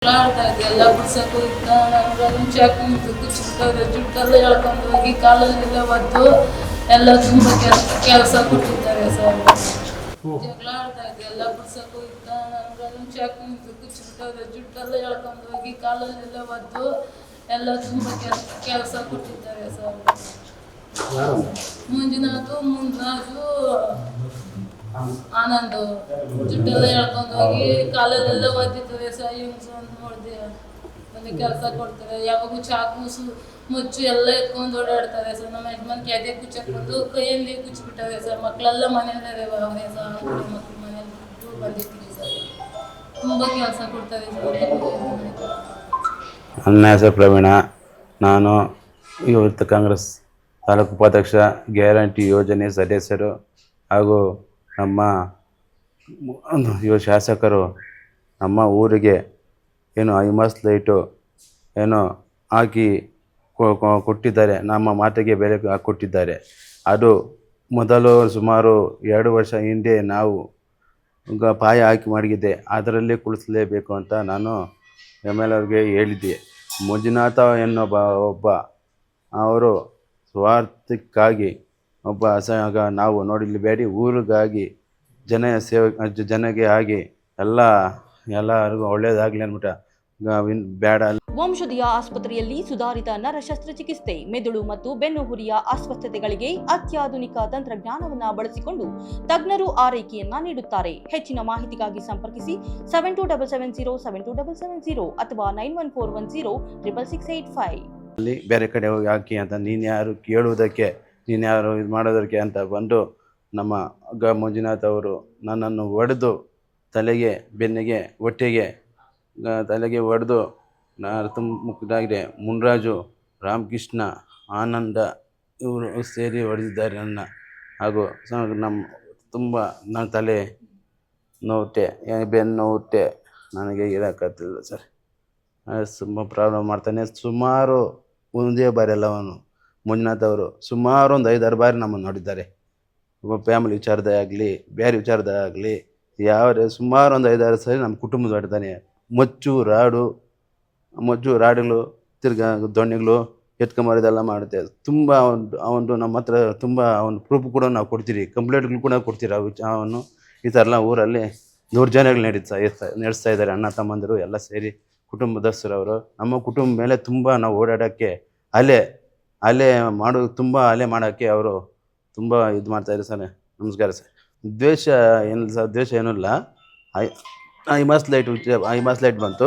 ಆಡ್ತಾ ಇದ್ದೆ ಎಲ್ಲ ಬಿಡ್ಸಕ್ಕೆ ಹೋಗಿದ್ದ ನಾನು ಚಾಕು ಕುಚ್ಚಿಬಿಟ್ಟವ್ರೆ ಜುಟ್ಟೆಲ್ಲ ಎಳ್ಕೊಂಡು ಹೋಗಿ ಕಾಲಲ್ಲೆಲ್ಲ ಒದ್ದು ಎಲ್ಲ ತುಂಬ ಕೆಲಸ ಕೊಟ್ಟಿದ್ದಾರೆ ಸರ್. ಜಗಳ ಆಡ್ತಾ ಇದ್ದೆ ಎಲ್ಲ ಬಿಡ್ಸಕ್ಕೆ ಹೋಗಿದ್ದ ನಾನು ಚಾಕು ಕುಚ್ಚಿಬಿಟ್ಟವ್ರೆ ಜುಟ್ಟೆಲ್ಲ ಎಳ್ಕೊಂಡು ಹೋಗಿ ಕಾಲಲ್ಲೆಲ್ಲ ಒದ್ದು ಎಲ್ಲ ತುಂಬ ಕೆಲಸ ಕೊಟ್ಟಿದ್ದಾರೆ ಸರ್. ಮುಂಜಿನಾತು ಮುಂದಾಜು ಆನಂದು ಜುಟ್ಟೆಲ್ಲ ಎಳ್ಕೊಂಡು ಹೋಗಿ ಕಾಲಲ್ಲೆಲ್ಲ ಒದ್ದಿದ್ದಾರೆ ಸರ್. ಹಿಂಗ್ಸು ಅಂತ ನೋಡಿದೆ ನನಗೆ ಕೆಲಸ ಕೊಡ್ತಾರೆ. ಯಾವಾಗೂ ಚಾಕು ಮುಚ್ಚು ಎಲ್ಲ ಎತ್ಕೊಂಡು ಓಡಾಡ್ತಾರೆ ಸರ್. ನಮ್ಮ ಯಜಮಾನ್ ಕ್ಯಾದೆ ಕುಚ್ಚಕ್ಕೆ ಬಂದು ಕೈಯಲ್ಲಿ ಕುಚ್ಚಿಬಿಟ್ಟಾರೆ ಸರ್. ಮಕ್ಕಳೆಲ್ಲ ಮನೆಯಲ್ಲೇ ಅವರೇ ಸರ್. ಮಕ್ಕಳು ಮನೇಲಿ ಬಿಟ್ಟು ಬಂದಿರ್ತೀವಿ ಸರ್. ತುಂಬ ಕೆಲಸ ಕೊಡ್ತಾರೆ ಸರ್. ನನ್ನ ಹೆಸರು ಪ್ರವೀಣ. ನಾನು ಇವತ್ತು ಕಾಂಗ್ರೆಸ್ ತಾಲೂಕು ಉಪಾಧ್ಯಕ್ಷ, ಗ್ಯಾರಂಟಿ ಯೋಜನೆ ಸದಸ್ಯರು ಹಾಗೂ ನಮ್ಮ ಯುವ ಶಾಸಕರು ನಮ್ಮ ಊರಿಗೆ ಏನು ಐಮಾಸ್ ಲೈಟು ಏನೋ ಹಾಕಿ ಕೊಟ್ಟಿದ್ದಾರೆ. ನಮ್ಮ ಮಾತಿಗೆ ಬೆಲೆ ಕೊಟ್ಟಿದ್ದಾರೆ. ಅದು ಮೊದಲು ಸುಮಾರು 2 ವರ್ಷ ಹಿಂದೆ ನಾವು ಪಾಯ ಹಾಕಿ ಮಾಡಿದ್ದೆ. ಅದರಲ್ಲೇ ಕುಳಿಸಲೇಬೇಕು ಅಂತ ನಾನು MLA ಅವ್ರಿಗೆ ಹೇಳಿದ್ದೆ. ಮಂಜುನಾಥ ಎನ್ನೊಬ್ಬ ಅವರು ಸ್ವಾರ್ಥಕ್ಕಾಗಿ ನಾವು ನೋಡಲೇಬೇಡಿ, ಊರಿಗಾಗಿ ಜನಗೆ ಆಗಿ ಎಲ್ಲರಿಗೂ ಒಳ್ಳೇದಾಗಲಿ ಅಂದ್ಬಿಟ್ಟು ಬೇಡ. ವಂಶದಿಯ ಆಸ್ಪತ್ರೆಯಲ್ಲಿ ಸುಧಾರಿತ ನರ ಶಸ್ತ್ರಚಿಕಿತ್ಸೆ, ಮೆದುಳು ಮತ್ತು ಬೆನ್ನು ಹುರಿಯ ಅಸ್ವಸ್ಥತೆಗಳಿಗೆ ಅತ್ಯಾಧುನಿಕ ತಂತ್ರಜ್ಞಾನವನ್ನು ಬಳಸಿಕೊಂಡು ತಜ್ಞರು ಆರೈಕೆಯನ್ನ ನೀಡುತ್ತಾರೆ. ಹೆಚ್ಚಿನ ಮಾಹಿತಿಗಾಗಿ ಸಂಪರ್ಕಿಸಿ 7277072770 ಅಥವಾ 9141066685. ಅಲ್ಲಿ ಬೇರೆ ಕಡೆ ಹೋಗಿ ಹಾಕಿ ಅಂತ ನೀನು ಯಾರು ಕೇಳುವುದಕ್ಕೆ, ನೀನು ಯಾರು ಇದು ಮಾಡೋದಕ್ಕೆ ಅಂತ ಬಂದು ನಮ್ಮ ಮಂಜುನಾಥ್ ಅವರು ನನ್ನನ್ನು ಹೊಡೆದು ತಲೆಗೆ, ಬೆನ್ನಿಗೆ, ಹೊಟ್ಟೆಗೆ, ತಲೆಗೆ ಹೊಡೆದು ಮುಖ್ಯದಾಗಿದೆ. ಮುನ್ರಾಜು, ರಾಮಕೃಷ್ಣ, ಆನಂದ ಇವರು ಸೇರಿ ಹೊಡೆದಿದ್ದಾರೆ ನನ್ನ. ಹಾಗೂ ನನ್ನ ತಲೆ ನೋವುತ್ತೆ, ಬೆನ್ನು ನೋವುತ್ತೆ, ನನಗೆ ಇರೋಕ್ಕಾಗ್ತಿಲ್ಲ ಸರ್. ತುಂಬ ಪ್ರಾಬ್ಲಮ್ ಮಾಡ್ತಾನೆ. ಸುಮಾರು ಒಂದೇ ಬಾರಿ ಅಲ್ಲ, ಅವನು ಮಂಜುನಾಥ್ ಅವರು ಸುಮಾರು ಒಂದು 5-6 ಬಾರಿ ನಮ್ಮನ್ನು ನೋಡಿದ್ದಾರೆ. ಫ್ಯಾಮಿಲಿ ವಿಚಾರದಾಗಲಿ ಬೇರೆ ವಿಚಾರದಾಗಲಿ ಸುಮಾರು ಒಂದು 5-6 ಸರಿ ನಮ್ಮ ಕುಟುಂಬದ ಹೊಡ್ತಾನೆ. ಮಚ್ಚು ರಾಡುಗಳು ತಿರ್ಗಾ ದೊಣ್ಣೆಗಳು ಎತ್ಕೊಂಬರೋದೆಲ್ಲ ಮಾಡುತ್ತೆ. ತುಂಬ ಅವನು ನಮ್ಮ ಹತ್ರ ತುಂಬ ಅವನು ಪ್ರೂಫ್ ಕೂಡ ನಾವು ಕೊಡ್ತೀರಿ, ಕಂಪ್ಲೇಂಟ್ಗಳು ಕೂಡ ಕೊಡ್ತೀರಿ. ಅವನು ಈ ಥರ ಎಲ್ಲ ಊರಲ್ಲಿ ದೌರ್ಜನ್ಯಗಳು ನಡೆಸ್ತಾ ಇದ್ದಾರೆ. ಅಣ್ಣ ತಮ್ಮಂದಿರು ಎಲ್ಲ ಸೇರಿ ಕುಟುಂಬದಸ್ಥರವರು ನಮ್ಮ ಕುಟುಂಬ ಮೇಲೆ ತುಂಬ ನಾವು ಓಡಾಡೋಕ್ಕೆ ಅಲೆ ಮಾಡೋಕ್ಕೆ ಅವರು ತುಂಬ ಇದು ಮಾಡ್ತಾಯಿದ್ದಾರೆ ಸರ್. ನಮಸ್ಕಾರ ಸರ್. ದ್ವೇಷ ಏನಿಲ್ಲ ಸರ್, ದ್ವೇಷ ಏನೂ ಇಲ್ಲ. ಐಮಾಸ್ ಲೈಟ್ ಬಂತು,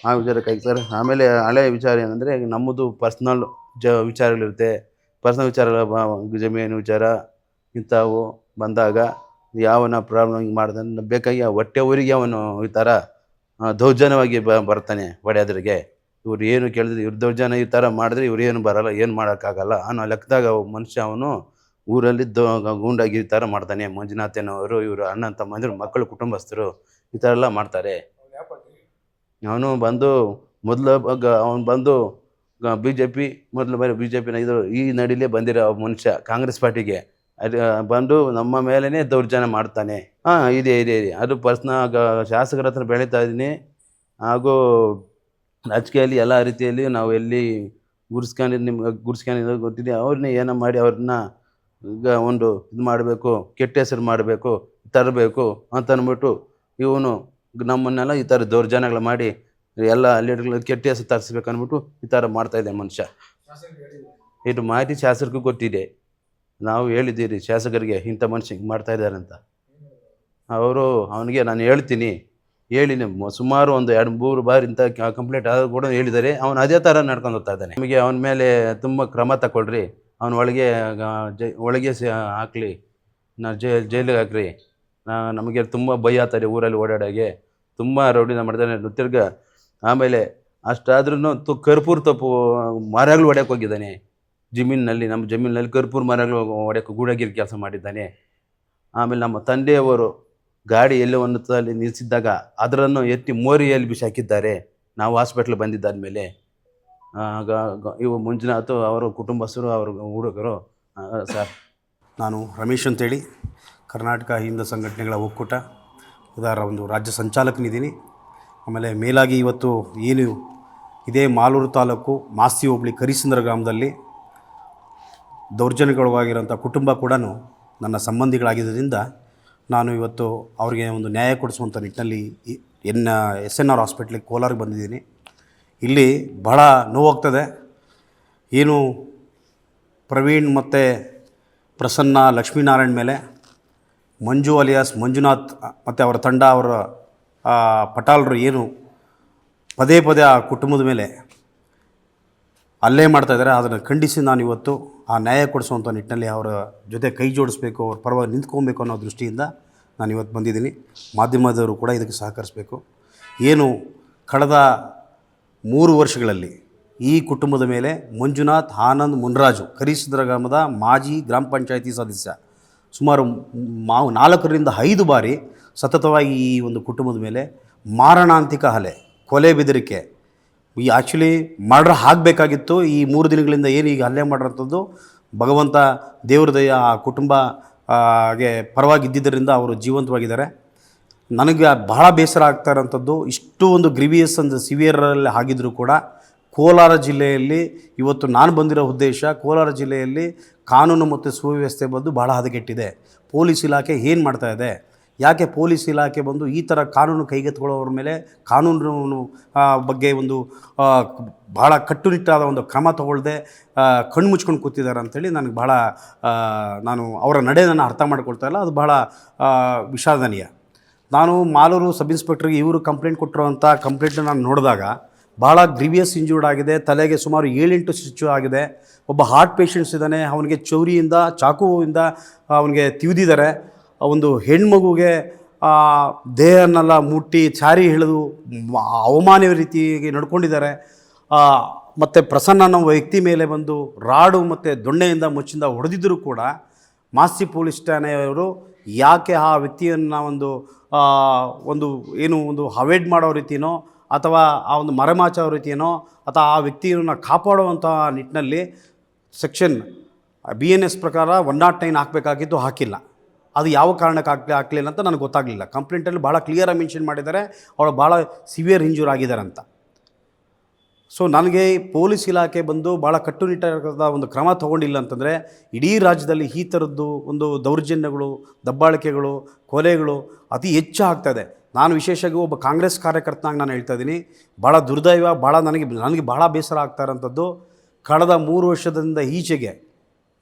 ಆ ವಿಚಾರಕ್ಕಾಗಿ ಸರ್. ಆಮೇಲೆ ಹಳೆ ವಿಚಾರ ಏನಂದರೆ, ನಮ್ಮದು ಪರ್ಸ್ನಲ್ ವಿಚಾರಗಳಿರುತ್ತೆ. ಪರ್ಸ್ನಲ್ ವಿಚಾರಗಳ ಜಮೀನು ವಿಚಾರ ಇಂಥವು ಬಂದಾಗ ಯಾವನ ಪ್ರಾಬ್ಲಮ್ ಹಿಂಗೆ ಮಾಡ್ದೆ ಬೇಕಾಗಿ ಹೊಟ್ಟೆ ಊರಿಗೆ ಅವನು ಈ ಥರ ದೌರ್ಜನ್ಯವಾಗಿ ಬರ್ತಾನೆ ಹೊಡೆಯೋದ್ರಿಗೆ. ಇವ್ರು ಏನು ಕೇಳಿದ್ರೆ ಇವ್ರು ದೌರ್ಜನ್ಯ ಈ ಥರ ಮಾಡಿದ್ರೆ ಇವ್ರು ಏನು ಬರೋಲ್ಲ, ಏನು ಮಾಡೋಕ್ಕಾಗಲ್ಲ ಅನ್ನೋ ಲೆಕ್ಕದಾಗ ಮನುಷ್ಯ ಅವನು ಊರಲ್ಲಿ ಗೂಂಡಾಗಿ ಈ ಥರ ಮಾಡ್ತಾನೆ. ಮಂಜುನಾಥನವರು ಇವರು ಅಣ್ಣ ತಮ್ಮಂದಿರು ಮಕ್ಕಳು ಕುಟುಂಬಸ್ಥರು ಈ ಥರ ಎಲ್ಲ ಮಾಡ್ತಾರೆ. ಅವನು ಬಂದು BJP ಮೊದಲು ಬರೀ BJPನ ಈ ನಡಿಲೇ ಬಂದಿರೋ ಮನುಷ್ಯ ಕಾಂಗ್ರೆಸ್ ಪಾರ್ಟಿಗೆ ಬಂದು ನಮ್ಮ ಮೇಲೇ ದೌರ್ಜನ್ಯ ಮಾಡ್ತಾನೆ. ಇದೆ ಅದು ಶಾಸಕರ ಹತ್ರ ಬೆಳೀತಾ ಇದ್ದೀನಿ. ಹಾಗೂ ರಾಜಕೀಯದಲ್ಲಿ ಎಲ್ಲ ರೀತಿಯಲ್ಲಿ ನಾವು ಎಲ್ಲಿ ಗುರ್ಸ್ಕೊಂಡಿದ್ದು ಗೊತ್ತಿದೆ. ಅವ್ರನ್ನೇ ಏನೋ ಮಾಡಿ ಅವ್ರನ್ನ ಒಂದು ಇದು ಮಾಡಬೇಕು, ಕೆಟ್ಟ ಹೆಸರು ಮಾಡಬೇಕು, ತರಬೇಕು ಅಂತ ಅಂದ್ಬಿಟ್ಟು ಇವನು ನಮ್ಮನ್ನೆಲ್ಲ ಈ ಥರ ದೌರ್ಜನ್ಯಗಳು ಮಾಡಿ ಎಲ್ಲ ಲೀಡರ್ಗಳು ಕೆಟ್ಟ ಹೆಸರು ತರಿಸ್ಬೇಕು ಅಂದ್ಬಿಟ್ಟು ಈ ಥರ ಮಾಡ್ತಾಯಿದ್ದೆ ಮನುಷ್ಯ. ಇದು ಮಾಹಿತಿ ಶಾಸಕರಿಗೂ ಗೊತ್ತಿದೆ. ನಾವು ಹೇಳಿದ್ದೀರಿ ಶಾಸಕರಿಗೆ ಇಂಥ ಮನುಷ್ಯ ಹಿಂಗೆ ಮಾಡ್ತಾಯಿದ್ದಾರೆ ಅಂತ. ಅವನಿಗೆ ನಾನು ಹೇಳಿನಿ ಸುಮಾರು ಒಂದು 2-3 ಬಾರಿ ಇಂಥ ಕಂಪ್ಲೇಂಟ್ ಆದರೂ ಕೂಡ ಹೇಳಿದ್ದಾರೆ. ಅವನು ಅದೇ ಥರ ನಡ್ಕೊಂಡು ಹೋಗ್ತಾ ಇದ್ದಾನೆ. ನಮಗೆ ಅವನ ಮೇಲೆ ತುಂಬ ಕ್ರಮ ತಗೊಳ್ರಿ, ಅವನ ಒಳಗೆ ಹಾಕಲಿ, ಜೈಲಿಗೆ ಹಾಕ್ರಿ. ನಮಗೆ ತುಂಬ ಭಯ ಆಗ್ತಾರೆ ಊರಲ್ಲಿ ಓಡಾಡೋಗೆ. ತುಂಬ ರೌಡಿನ ಮಾಡ್ತಾನೆ ತಿರ್ಗ. ಆಮೇಲೆ ಅಷ್ಟಾದ್ರೂ ಕರ್ಪೂರ್ ಮರಗಳು ಹೊಡ್ಯಕ್ಕೆ ಹೋಗಿದ್ದಾನೆ. ನಮ್ಮ ಜಮೀನಿನಲ್ಲಿ ಕರ್ಪೂರ್ ಮರಗಳು ಹೊಡ್ಯಕ್ಕೆ ಗೂಡಾಗಿರಿ ಕೆಲಸ ಮಾಡಿದ್ದಾನೆ. ಆಮೇಲೆ ನಮ್ಮ ತಂದೆಯವರು ಗಾಡಿ ಎಲ್ಲೋ ಒಂದು ತಲೆ ನಿಲ್ಲಿಸಿದ್ದಾಗ ಅದರನ್ನು ಎತ್ತಿ ಮೋರಿಯಲ್ಲಿ ಬಿಸಾಕಿದ್ದಾರೆ. ನಾವು ಹಾಸ್ಪಿಟ್ಲ್ ಬಂದಿದ್ದಾದಮೇಲೆ ಇವು ಮಂಜುನಾಥ್ ಅವರು ಕುಟುಂಬಸ್ಥರು, ಅವ್ರ ಹುಡುಗರು ಸರ್. ನಾನು ರಮೇಶ್ ಅಂತೇಳಿ ಕರ್ನಾಟಕ ಹಿಂದೂ ಸಂಘಟನೆಗಳ ಒಕ್ಕೂಟ ಇದರ ಒಂದು ರಾಜ್ಯ ಸಂಚಾಲಕನಿದ್ದೀನಿ. ಆಮೇಲೆ ಮೇಲಾಗಿ ಇವತ್ತು ಏನು ಇದೇ ಮಾಲೂರು ತಾಲೂಕು ಮಾಸ್ತಿ ಹೋಬಳಿ ಕರಿಸಂದ್ರ ಗ್ರಾಮದಲ್ಲಿ ದೌರ್ಜನ್ಯಗೊಳಗಾಗಿರೋಂಥ ಕುಟುಂಬ ಕೂಡ ನನ್ನ ಸಂಬಂಧಿಗಳಾಗಿದ್ದರಿಂದ ನಾನು ಇವತ್ತು ಅವರಿಗೆ ಒಂದು ನ್ಯಾಯ ಕೊಡಿಸುವಂಥ ನಿಟ್ಟಿನಲ್ಲಿ SNR ಹಾಸ್ಪಿಟ್ಲಿಗೆ ಕೋಲಾರಿಗೆ ಬಂದಿದ್ದೀನಿ. ಇಲ್ಲಿ ಬಹಳ ನೋವಾಗ್ತದೆ. ಏನು ಪ್ರವೀಣ್ ಮತ್ತು ಪ್ರಸನ್ನ ಲಕ್ಷ್ಮೀನಾರಾಯಣ್ ಮೇಲೆ ಮಂಜು ಅಲಿಯಾಸ್ ಮಂಜುನಾಥ್ ಮತ್ತು ಅವರ ತಂಡ ಅವರ ಪಟಾಲರು ಏನು ಪದೇ ಪದೇ ಆ ಕುಟುಂಬದ ಮೇಲೆ ಹಲ್ಲೆ ಮಾಡ್ತಾಯಿದ್ದಾರೆ, ಅದನ್ನು ಖಂಡಿಸಿ ನಾನು ಇವತ್ತು ಆ ನ್ಯಾಯ ಕೊಡಿಸುವಂಥ ನಿಟ್ಟಿನಲ್ಲಿ ಅವರ ಜೊತೆ ಕೈ ಜೋಡಿಸ್ಬೇಕು, ಅವ್ರ ಪರವಾಗಿ ನಿಂತ್ಕೊಬೇಕು ಅನ್ನೋ ದೃಷ್ಟಿಯಿಂದ ನಾನು ಇವತ್ತು ಬಂದಿದ್ದೀನಿ. ಮಾಧ್ಯಮದವರು ಕೂಡ ಇದಕ್ಕೆ ಸಹಕರಿಸಬೇಕು. ಏನು ಕಳೆದ 3 ವರ್ಷಗಳಲ್ಲಿ ಈ ಕುಟುಂಬದ ಮೇಲೆ ಮಂಜುನಾಥ್, ಆನಂದ್, ಮುನ್ರಾಜು ಕರಿಸಂದ್ರ ಗ್ರಾಮದ ಮಾಜಿ ಗ್ರಾಮ ಪಂಚಾಯಿತಿ ಸದಸ್ಯ ಸುಮಾರು 4 ರಿಂದ 5 ಬಾರಿ ಸತತವಾಗಿ ಈ ಒಂದು ಕುಟುಂಬದ ಮೇಲೆ ಮಾರಣಾಂತಿಕ ಹಲ್ಲೆ, ಕೊಲೆ, ಬೆದರಿಕೆ, ಈ ಆ್ಯಕ್ಚುಲಿ ಮರ್ಡರ್ ಆಗಬೇಕಾಗಿತ್ತು. ಈ 3 ದಿನಗಳಿಂದ ಏನು ಈಗ ಹಲ್ಲೆ ಮಾಡಿರೋಂಥದ್ದು ಭಗವಂತ ದೇವ್ರ ದಯ ಆ ಕುಟುಂಬ ಗೆ ಪರವಾಗಿ ಇದ್ದಿದ್ದರಿಂದ ಅವರು ಜೀವಂತವಾಗಿದ್ದಾರೆ. ನನಗೆ ಬಹಳ ಬೇಸರ ಆಗ್ತಾ ಇರೋಂಥದ್ದು, ಇಷ್ಟು ಒಂದು ಗ್ರಿವಿಯಸ್ ಒಂದು ಸಿವಿಯರಲ್ಲಿ ಆಗಿದ್ದರೂ ಕೂಡ ಕೋಲಾರ ಜಿಲ್ಲೆಯಲ್ಲಿ ಇವತ್ತು ನಾನು ಬಂದಿರೋ ಉದ್ದೇಶ, ಕೋಲಾರ ಜಿಲ್ಲೆಯಲ್ಲಿ ಕಾನೂನು ಮತ್ತು ಸುವ್ಯವಸ್ಥೆ ಬಂದು ಬಹಳ ಹದಗೆಟ್ಟಿದೆ. ಪೊಲೀಸ್ ಇಲಾಖೆ ಏನು ಮಾಡ್ತಾಯಿದೆ, ಯಾಕೆ ಪೊಲೀಸ್ ಇಲಾಖೆ ಬಂದು ಈ ಥರ ಕಾನೂನು ಕೈಗೆತ್ತಿಕೊಳ್ಳೋರ ಮೇಲೆ ಕಾನೂನು ಬಗ್ಗೆ ಒಂದು ಭಾಳ ಕಟ್ಟುನಿಟ್ಟಾದ ಒಂದು ಕ್ರಮ ತಗೊಳ್ಳದೆ ಕಣ್ಣು ಮುಚ್ಕೊಂಡು ಕೂತಿದ್ದಾರೆ ಅಂಥೇಳಿ ನನಗೆ ಭಾಳ ನಾನು ಅವರ ನಡೆಯನ್ನು ಅರ್ಥ ಮಾಡ್ಕೊಳ್ತಾ ಇಲ್ಲ. ಅದು ಭಾಳ ವಿಷಾದನೀಯ. ನಾನು ಮಾಲೂರು ಸಬ್ ಇನ್ಸ್ಪೆಕ್ಟ್ರಿಗೆ ಇವರು ಕಂಪ್ಲೇಂಟ್ ಕೊಟ್ಟಿರುವಂಥ ಕಂಪ್ಲೇಂಟನ್ನು ನಾನು ನೋಡಿದಾಗ ಭಾಳ ಗ್ರಿವಿಯಸ್ ಇಂಜೂರ್ಡ್ ಆಗಿದೆ. ತಲೆಗೆ ಸುಮಾರು 7-8 ಸ್ಟಿಚ್ಚು ಆಗಿದೆ. ಒಬ್ಬ ಹಾರ್ಟ್ ಪೇಷಂಟ್ಸ್ ಇದ್ದಾನೆ, ಅವನಿಗೆ ಚೌರಿಯಿಂದ ಚಾಕುವಿಂದ ಅವನಿಗೆ ತಿವಿದಿದ್ದಾರೆ. ಒಂದು ಹೆಣ್ಮಗುಗೆ ದೇಹನ್ನೆಲ್ಲ ಮುಟ್ಟಿ ಚಾರಿ ಎಳೆದು ಅವಮಾನ ರೀತಿಯಾಗಿ ನಡ್ಕೊಂಡಿದ್ದಾರೆ. ಮತ್ತು ಪ್ರಸನ್ನ ಅನ್ನೋ ವ್ಯಕ್ತಿ ಮೇಲೆ ಬಂದು ರಾಡು ಮತ್ತು ದೊಣ್ಣೆಯಿಂದ ಮುಚ್ಚಿಂದ ಹೊಡೆದಿದ್ದರೂ ಕೂಡ ಮಾಸ್ತಿ ಪೊಲೀಸ್ ಠಾಣೆಯವರು ಯಾಕೆ ಆ ವ್ಯಕ್ತಿಯನ್ನು ಒಂದು ಏನು ಒಂದು ಅವಾಯ್ಡ್ ಮಾಡೋ ರೀತಿಯೋ ಅಥವಾ ಆ ಒಂದು ಮರೆಮಾಚೋ ರೀತಿಯೋ ಅಥವಾ ಆ ವ್ಯಕ್ತಿಯನ್ನು ಕಾಪಾಡುವಂಥ ನಿಟ್ಟಿನಲ್ಲಿ ಸೆಕ್ಷನ್ BNS ಪ್ರಕಾರ 109 ಹಾಕಬೇಕಾಗಿದ್ದು ಹಾಕಿಲ್ಲ. ಅದು ಯಾವ ಕಾರಣಕ್ಕೆ ಹಾಕಲಿಲ್ಲ ಅಂತ ನನಗೆ ಗೊತ್ತಾಗಲಿಲ್ಲ. ಕಂಪ್ಲೇಂಟಲ್ಲಿ ಭಾಳ ಕ್ಲಿಯರಾಗಿ ಮೆನ್ಷನ್ ಮಾಡಿದ್ದಾರೆ, ಅವಳು ಭಾಳ ಸಿವಿಯರ್ ಇಂಜೂರ್ ಆಗಿದ್ದಾರೆ ಅಂತ. ಸೊ ನನಗೆ ಪೊಲೀಸ್ ಇಲಾಖೆ ಬಂದು ಭಾಳ ಕಟ್ಟುನಿಟ್ಟಾದ ಒಂದು ಕ್ರಮ ತೊಗೊಂಡಿಲ್ಲ ಅಂತಂದರೆ ಇಡೀ ರಾಜ್ಯದಲ್ಲಿ ಈ ಥರದ್ದು ಒಂದು ದೌರ್ಜನ್ಯಗಳು, ದಬ್ಬಾಳಿಕೆಗಳು, ಕೊಲೆಗಳು ಅತಿ ಹೆಚ್ಚು ಆಗ್ತಾಯಿದೆ. ನಾನು ವಿಶೇಷವಾಗಿ ಒಬ್ಬ ಕಾಂಗ್ರೆಸ್ ಕಾರ್ಯಕರ್ತನಾಗಿ ನಾನು ಹೇಳ್ತಾ ಇದ್ದೀನಿ, ಭಾಳ ದುರ್ದೈವ, ಭಾಳ ನನಗೆ ಭಾಳ ಬೇಸರ ಆಗ್ತಾ ಇರೋಂಥದ್ದು, ಕಳೆದ 3 ವರ್ಷದಿಂದ ಈಚೆಗೆ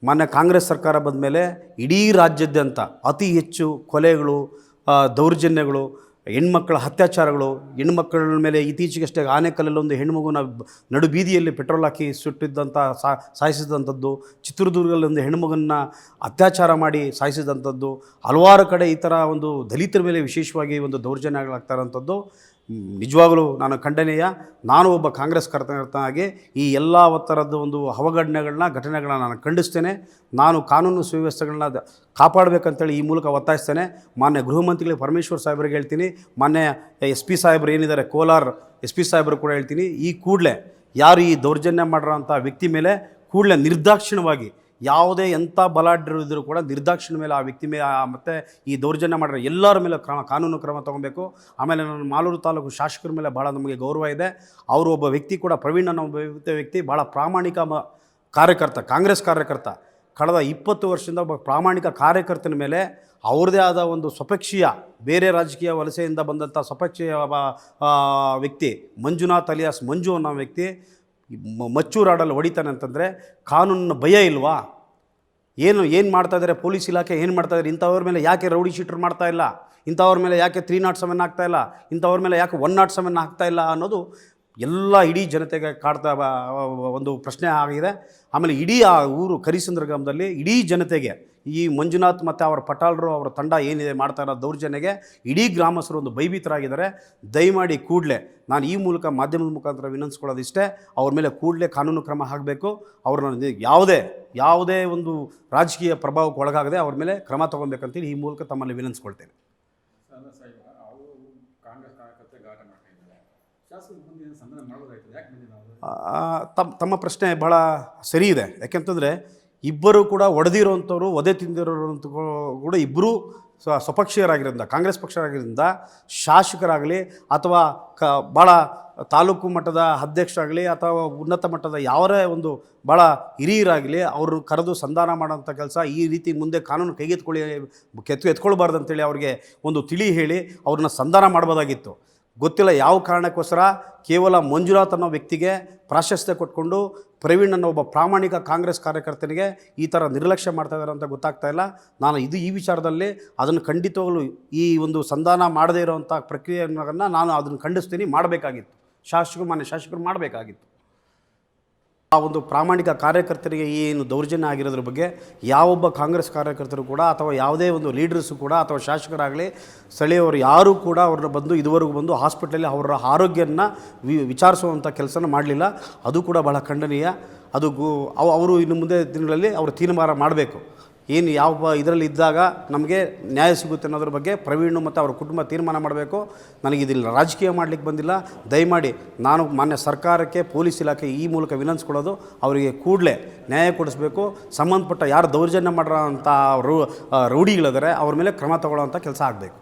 ಮೊನ್ನೆ ಕಾಂಗ್ರೆಸ್ ಸರ್ಕಾರ ಬಂದ ಮೇಲೆ ಇಡೀ ರಾಜ್ಯಾದ್ಯಂತ ಅತಿ ಹೆಚ್ಚು ಕೊಲೆಗಳು, ದೌರ್ಜನ್ಯಗಳು, ಹೆಣ್ಮಕ್ಕಳ ಅತ್ಯಾಚಾರಗಳು, ಹೆಣ್ಮಕ್ಕಳ ಮೇಲೆ ಇತ್ತೀಚೆಗಷ್ಟೇ ಆನೇಕಲ್ಲಲ್ಲಿ ಒಂದು ಹೆಣ್ಮಗುನ ನಡು ಬೀದಿಯಲ್ಲಿ ಪೆಟ್ರೋಲ್ ಹಾಕಿ ಸುಟ್ಟಿದ್ದಂಥ ಸಾಯಿಸಿದಂಥದ್ದು, ಚಿತ್ರದುರ್ಗದಲ್ಲಿ ಒಂದು ಹೆಣ್ಮಗನ್ನ ಅತ್ಯಾಚಾರ ಮಾಡಿ ಸಾಯಿಸಿದಂಥದ್ದು, ಹಲವಾರು ಕಡೆ ಈ ಥರ ಒಂದು ದಲಿತರ ಮೇಲೆ ವಿಶೇಷವಾಗಿ ಒಂದು ದೌರ್ಜನ್ಯಗಳಾಗ್ತಾ ಇರೋಂಥದ್ದು ನಿಜವಾಗಲೂ ನಾನು ಖಂಡನೀಯ. ನಾನು ಒಬ್ಬ ಕಾಂಗ್ರೆಸ್ ಕಾರ್ಯಕರ್ತನಾಗಿ ಈ ಎಲ್ಲ ಥರದ ಒಂದು ಘಟನೆಗಳನ್ನ ನಾನು ಖಂಡಿಸ್ತೇನೆ. ನಾನು ಕಾನೂನು ಸುವ್ಯವಸ್ಥೆಗಳನ್ನ ಕಾಪಾಡಬೇಕಂತೇಳಿ ಈ ಮೂಲಕ ಒತ್ತಾಯಿಸ್ತೇನೆ. ಮಾನ್ಯ ಗೃಹ ಮಂತ್ರಿಗಳಿಗೆ ಪರಮೇಶ್ವರ್ ಸಾಹೇಬ್ರಿಗೆ ಹೇಳ್ತೀನಿ, ಮಾನ್ಯ SP ಸಾಹೇಬ್ರು ಏನಿದ್ದಾರೆ ಕೋಲಾರ SP ಸಾಹೇಬ್ರು ಕೂಡ ಹೇಳ್ತೀನಿ, ಈ ಕೂಡಲೇ ಯಾರು ಈ ದೌರ್ಜನ್ಯ ಮಾಡಿರೋಂಥ ವ್ಯಕ್ತಿ ಮೇಲೆ ಕೂಡಲೇ ನಿರ್ದಾಕ್ಷಿಣ್ಯವಾಗಿ ಯಾವುದೇ ಎಂಥ ಬಲಾಢ್ಯರಿದ್ದರೂ ಕೂಡ ನಿರ್ದಾಕ್ಷಿಣ್ಯ ಮೇಲೆ ಆ ವ್ಯಕ್ತಿ ಮೇಲೆ ಮತ್ತು ಈ ದೌರ್ಜನ್ಯ ಮಾಡಿರೋ ಎಲ್ಲರ ಮೇಲೆ ಕಾನೂನು ಕ್ರಮ ತೊಗೊಬೇಕು. ಆಮೇಲೆ ನನ್ನ ಮಾಲೂರು ತಾಲೂಕು ಶಾಸಕರ ಮೇಲೆ ಭಾಳ ನಮಗೆ ಗೌರವ ಇದೆ. ಅವರು ಒಬ್ಬ ವ್ಯಕ್ತಿ ಕೂಡ ಪ್ರವೀಣ್ ಅನ್ನೋ ಒಬ್ಬ ವ್ಯಕ್ತಿ ಭಾಳ ಪ್ರಾಮಾಣಿಕ ಕಾರ್ಯಕರ್ತ, ಕಾಂಗ್ರೆಸ್ ಕಾರ್ಯಕರ್ತ. ಕಳೆದ 20 ವರ್ಷದಿಂದ ಒಬ್ಬ ಪ್ರಾಮಾಣಿಕ ಕಾರ್ಯಕರ್ತನ ಮೇಲೆ ಅವ್ರದ್ದೇ ಆದ ಒಂದು ಸ್ವಪಕ್ಷೀಯ ಬೇರೆ ರಾಜಕೀಯ ವಲಸೆಯಿಂದ ಬಂದಂಥ ಸ್ವಪಕ್ಷೀಯ ವ್ಯಕ್ತಿ ಮಂಜುನಾಥ್ ಅಲಿಯಾಸ್ ಮಂಜು ಅನ್ನೋ ವ್ಯಕ್ತಿ ಮಚ್ಚೂರಾಡಲ್ಲಿ ಹೊಡಿತಾನೆ ಅಂತಂದರೆ ಕಾನೂನಿನ ಭಯ ಇಲ್ವಾ? ಏನು ಮಾಡ್ತಾಯಿದ್ದಾರೆ ಪೊಲೀಸ್ ಇಲಾಖೆ, ಏನು ಮಾಡ್ತಾಯಿದ್ದಾರೆ? ಇಂಥವ್ರ ಮೇಲೆ ಯಾಕೆ ರೌಡಿ ಶೀಟರ್ ಮಾಡ್ತಾಯಿಲ್ಲ? ಇಂಥವ್ರ ಮೇಲೆ ಯಾಕೆ 307 ಆಗ್ತಾಯಿಲ್ಲ? ಇಂಥವ್ರ ಮೇಲೆ ಯಾಕೆ 107 ಆಗ್ತಾಯಿಲ್ಲ ಅನ್ನೋದು ಎಲ್ಲ ಇಡೀ ಜನತೆಗೆ ಕಾಡ್ತಾ ಒಂದು ಪ್ರಶ್ನೆ ಆಗಿದೆ. ಆಮೇಲೆ ಇಡೀ ಆ ಊರು ಕರಿಸಂದ್ರ ಗ್ರಾಮದಲ್ಲಿ ಇಡೀ ಜನತೆಗೆ ಈ ಮಂಜುನಾಥ್ ಮತ್ತು ಅವರ ಪಟಾಲರು ಅವರ ತಂಡ ಏನಿದೆ ಮಾಡ್ತಾ ಇರೋ ದೌರ್ಜನ್ಯಗೆ ಇಡೀ ಗ್ರಾಮಸ್ಥರು ಒಂದು ಭಯಭೀತರಾಗಿದ್ದಾರೆ. ದಯಮಾಡಿ ಕೂಡಲೇ ನಾನು ಈ ಮೂಲಕ ಮಾಧ್ಯಮದ ಮುಖಾಂತರ ವಿನಂತಿಸ್ಕೊಳ್ಳೋದಿಷ್ಟೇ, ಅವ್ರ ಮೇಲೆ ಕೂಡಲೇ ಕಾನೂನು ಕ್ರಮ ಆಗಬೇಕು. ಅವ್ರನ್ನ ಯಾವುದೇ ಒಂದು ರಾಜಕೀಯ ಪ್ರಭಾವಕ್ಕೆ ಒಳಗಾಗದೆ ಅವ್ರ ಮೇಲೆ ಕ್ರಮ ತೊಗೊಬೇಕಂತೇಳಿ ಈ ಮೂಲಕ ತಮ್ಮಲ್ಲಿ ವಿನಂತಿಸ್ಕೊಳ್ತೇನೆ. ತಮ್ಮ ಪ್ರಶ್ನೆ ಭಾಳ ಸರಿ ಇದೆ. ಯಾಕೆಂತಂದರೆ ಇಬ್ಬರು ಕೂಡ ಹೊಡೆದಿರೋವಂಥವ್ರು, ಒದೆ ತಿಂದಿರೋಂಥ ಕೂಡ ಇಬ್ಬರೂ ಸ್ವಪಕ್ಷೀಯರಾಗಿರೋದ್ರಿಂದ ಕಾಂಗ್ರೆಸ್ ಪಕ್ಷರಾಗಿರೋದ್ರಿಂದ ಶಾಸಕರಾಗಲಿ ಅಥವಾ ಭಾಳ ತಾಲೂಕು ಮಟ್ಟದ ಅಧ್ಯಕ್ಷರಾಗಲಿ ಅಥವಾ ಉನ್ನತ ಮಟ್ಟದ ಯಾವರೇ ಒಂದು ಭಾಳ ಹಿರಿಯರಾಗಲಿ ಅವರು ಕರೆದು ಸಂಧಾನ ಮಾಡೋಂಥ ಕೆಲಸ ಈ ರೀತಿ ಮುಂದೆ ಕಾನೂನು ಎತ್ಕೊಳ್ಬಾರ್ದು ಅಂತೇಳಿ ಅವ್ರಿಗೆ ಒಂದು ತಿಳಿ ಹೇಳಿ ಅವ್ರನ್ನ ಸಂಧಾನ ಮಾಡ್ಬೋದಾಗಿತ್ತು. ಗೊತ್ತಿಲ್ಲ ಯಾವ ಕಾರಣಕ್ಕೋಸ್ಕರ ಕೇವಲ ಮಂಜುನಾಥ್ ಅನ್ನೋ ವ್ಯಕ್ತಿಗೆ ಪ್ರಾಶಸ್ತ್ಯ ಕೊಟ್ಕೊಂಡು ಪ್ರವೀಣ್ ಅನ್ನೋ ಒಬ್ಬ ಪ್ರಾಮಾಣಿಕ ಕಾಂಗ್ರೆಸ್ ಕಾರ್ಯಕರ್ತನಿಗೆ ಈ ಥರ ನಿರ್ಲಕ್ಷ್ಯ ಮಾಡ್ತಾ ಇದ್ದಾರೆ ಅಂತ ಗೊತ್ತಾಗ್ತಾ ಇಲ್ಲ. ನಾನು ಈ ವಿಚಾರದಲ್ಲಿ ಅದನ್ನು ಖಂಡಿತವಾಗಲೂ ಈ ಒಂದು ಸಂಧಾನ ಮಾಡದೇ ಇರೋವಂಥ ಪ್ರಕ್ರಿಯೆಯನ್ನು ನಾನು ಅದನ್ನು ಖಂಡಿಸ್ತೀನಿ. ಮಾಡಬೇಕಾಗಿತ್ತು, ಮಾನ್ಯ ಶಾಸಕರು ಮಾಡಬೇಕಾಗಿತ್ತು. ಆ ಒಂದು ಪ್ರಾಮಾಣಿಕ ಕಾರ್ಯಕರ್ತರಿಗೆ ಏನು ದೌರ್ಜನ್ಯ ಆಗಿರೋದ್ರ ಬಗ್ಗೆ ಯಾವೊಬ್ಬ ಕಾಂಗ್ರೆಸ್ ಕಾರ್ಯಕರ್ತರು ಕೂಡ ಅಥವಾ ಯಾವುದೇ ಒಂದು ಲೀಡರ್ಸು ಕೂಡ ಅಥವಾ ಶಾಸಕರಾಗಲಿ ಸ್ಥಳೀಯವರು ಯಾರೂ ಕೂಡ ಅವ್ರನ್ನ ಬಂದು ಇದುವರೆಗೂ ಬಂದು ಹಾಸ್ಪಿಟಲಲ್ಲಿ ಅವರ ಆರೋಗ್ಯನ ವಿಚಾರಿಸುವಂಥ ಕೆಲಸನ ಮಾಡಲಿಲ್ಲ. ಅದು ಕೂಡ ಬಹಳ ಖಂಡನೀಯ. ಅದು ಅವರು ಇನ್ನು ಮುಂದೆ ದಿನಗಳಲ್ಲಿ ಅವರು ತೀರ್ಮಾನ ಮಾಡಬೇಕು. ಏನು ಯಾವ ಇದರಲ್ಲಿ ಇದ್ದಾಗ ನಮಗೆ ನ್ಯಾಯ ಸಿಗುತ್ತೆ ಅನ್ನೋದ್ರ ಬಗ್ಗೆ ಪ್ರವೀಣ್ ಮತ್ತು ಅವ್ರ ಕುಟುಂಬ ತೀರ್ಮಾನ ಮಾಡಬೇಕು. ನನಗಿದಿಲ್ಲ ರಾಜಕೀಯ ಮಾಡಲಿಕ್ಕೆ ಬಂದಿಲ್ಲ. ದಯಮಾಡಿ ನಾನು ಮಾನ್ಯ ಸರ್ಕಾರಕ್ಕೆ ಪೊಲೀಸ್ ಇಲಾಖೆ ಈ ಮೂಲಕ ವಿನಂತಿಸ್ಕೊಳ್ಳೋದು, ಅವರಿಗೆ ಕೂಡಲೇ ನ್ಯಾಯ ಕೊಡಿಸ್ಬೇಕು. ಸಂಬಂಧಪಟ್ಟ ಯಾರು ದೌರ್ಜನ್ಯ ಮಾಡಿರೋ ಅಂಥ ರೌಡಿಗಳಿದ್ದಾರೆ ಅವ್ರ ಮೇಲೆ ಕ್ರಮ ತಗೊಳ್ಳೋವಂಥ ಕೆಲಸ ಆಗಬೇಕು.